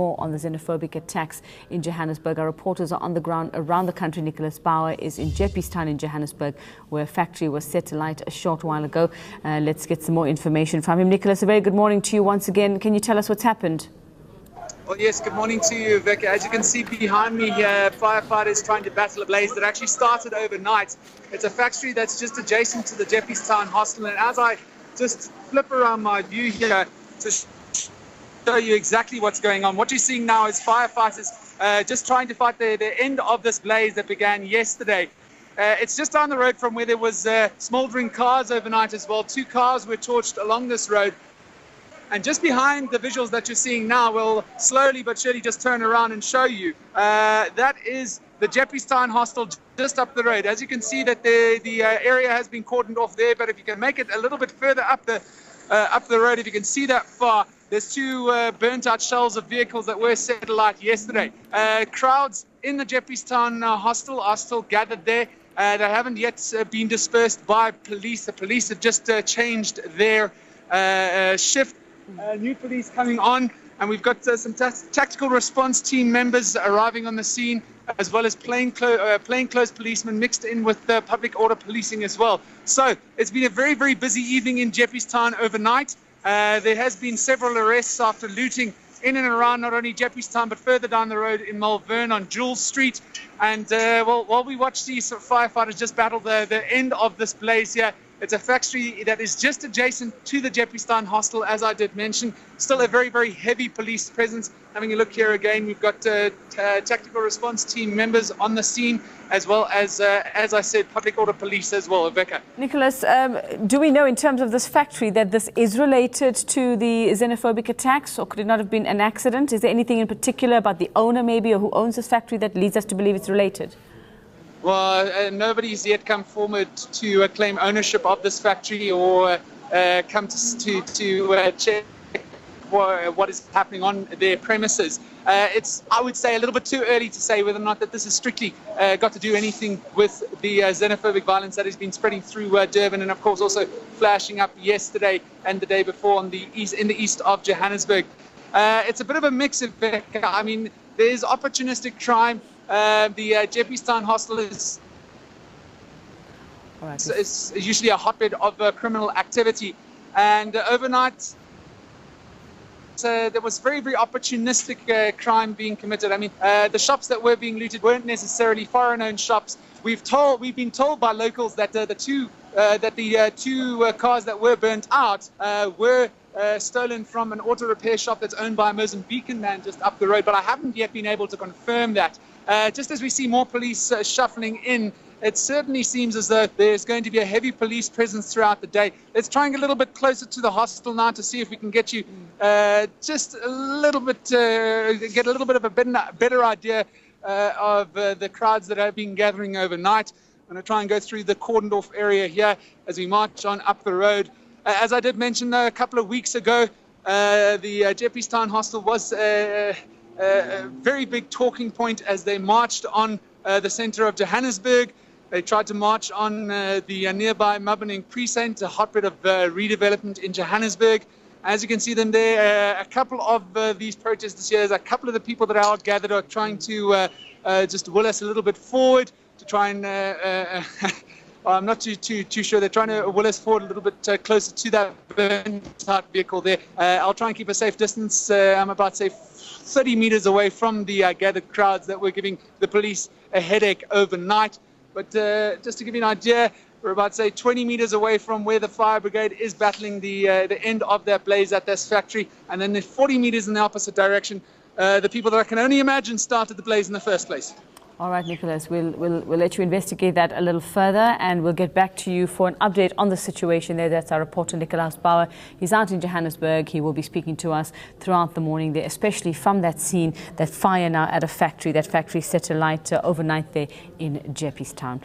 more on the xenophobic attacks in Johannesburg. Our reporters are on the ground around the country. Nicholas Bauer is in Jeppestown in Johannesburg, where a factory was set alight a short while ago. Let's get some more information from him. Nicholas, a very good morning to you once again. Can you tell us what's happened? Well, yes, good morning to you, Vika. As you can see behind me here, firefighters trying to battle a blaze that actually started overnight. It's a factory that's just adjacent to the Jeppestown hostel, and as I just flip around my view here to show you exactly what's going on, what you're seeing now is firefighters just trying to fight the end of this blaze that began yesterday. It's just down the road from where there was smouldering cars overnight as well. 2 cars were torched along this road. And just behind the visuals that you're seeing now, we'll slowly but surely just turn around and show you. That is the Jeppestown hostel just up the road. As you can see that the area has been cordoned off there, but if you can make it a little bit further up the road, if you can see that far, there's 2 burnt out shells of vehicles that were set alight yesterday. Crowds in the Jeppestown hostel are still gathered there. They haven't yet been dispersed by police. The police have just changed their shift. New police coming on, and we've got some tactical response team members arriving on the scene, as well as plainclothes policemen mixed in with public order policing as well. So it's been a very, very busy evening in Jeppestown overnight. There has been several arrests after looting in and around not only Jeppestown but further down the road in Malvern on Jules Street. And while we watch these firefighters just battle the end of this blaze here, it's a factory that is just adjacent to the Jeppestown hostel, as I did mention. Still a very, very heavy police presence. Having a look here again, we've got tactical response team members on the scene, as well as I said, public order police as well. Rebecca. Nicholas, do we know in terms of this factory that this is related to the xenophobic attacks, or could it not have been an accident? Is there anything in particular about the owner maybe, or who owns this factory, that leads us to believe it's related? Well, nobody's yet come forward to claim ownership of this factory or come to check what is happening on their premises. It's, I would say, a little bit too early to say whether or not that this has strictly got to do anything with the xenophobic violence that has been spreading through Durban, and of course also flashing up yesterday and the day before in the east of Johannesburg. It's a bit of a mix of, I mean, there's opportunistic crime. The Jeppestown hostel is usually a hotbed of criminal activity, and overnight there was very, very opportunistic crime being committed. I mean, the shops that were being looted weren't necessarily foreign-owned shops. We've been told by locals that the two cars that were burnt out were stolen from an auto repair shop that's owned by a Mozambican man just up the road, but I haven't yet been able to confirm that. Just as we see more police shuffling in, it certainly seems as though there's going to be a heavy police presence throughout the day. Let's try and get a little bit closer to the hostel now to see if we can get you just a little bit, get a little bit of a better idea of the crowds that have been gathering overnight. I'm going to try and go through the cordoned off area here as we march on up the road. As I did mention a couple of weeks ago, the Jeppestown hostel was a very big talking point as they marched on the centre of Johannesburg. They tried to march on the nearby Maboneng precinct, a hotbed of redevelopment in Johannesburg. As you can see them there, a couple of these protesters here, a couple of the people that are gathered are trying to just will us a little bit forward to try and I'm not too sure. They're trying to will us forward a little bit closer to that burnt-out vehicle there. I'll try and keep a safe distance. I'm about, say, 30 meters away from the gathered crowds that were giving the police a headache overnight. But just to give you an idea, we're about, say, 20 meters away from where the fire brigade is battling the end of that blaze at this factory. And then 40 meters in the opposite direction, the people that I can only imagine started the blaze in the first place. All right, Nicholas, we'll let you investigate that a little further, and we'll get back to you for an update on the situation there. That's our reporter, Nicholas Bauer. He's out in Johannesburg. He will be speaking to us throughout the morning there, especially from that scene, that fire now at a factory, that factory set alight overnight there in Jeppestown.